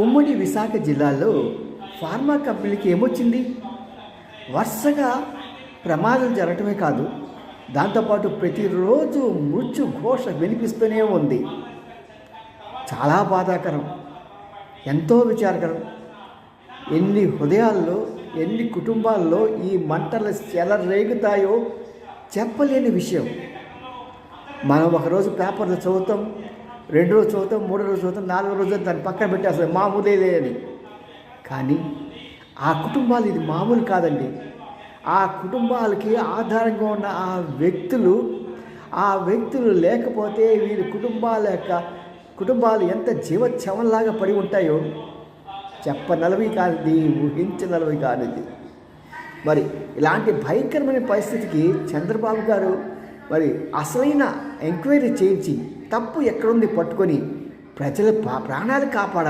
ఉమ్మడి విశాఖ జిల్లాలో ఫార్మా కంపెనీకి ఏమొచ్చింది? వరుసగా ప్రమాదాలు జరగటమే కాదు, దాంతోపాటు ప్రతిరోజు మృత్యు ఘోష వినిపిస్తూనే ఉంది. చాలా బాధాకరం, ఎంతో విచారకరం. ఎన్ని హృదయాల్లో, ఎన్ని కుటుంబాల్లో ఈ మంటలు చెలరేగుతాయో చెప్పలేని విషయం. మనం ఒకరోజు పేపర్లు చదువుతాం, 2 రోజు చదువుతాం, 3 రోజు చదువుతాం, 4 రోజు దాన్ని పక్కన పెట్టేస్తాం, మామూలేదే అని. కానీ ఆ కుటుంబాలు ఇది మామూలు కాదండి. ఆ కుటుంబాలకి ఆధారంగా ఉన్న ఆ వ్యక్తులు లేకపోతే వీరి కుటుంబాలు ఎంత జీవచ్ఛవంలాగా పడి ఉంటాయో చెప్పనలవి కానిది, ఊహించనలవి కానిది. మరి ఇలాంటి భయంకరమైన పరిస్థితికి చంద్రబాబు గారు మరి అసలైన ఎంక్వైరీ చేయించి తప్పు ఎక్కడుంది పట్టుకొని ప్రజల ప్రాణాలు కాపాడాలి.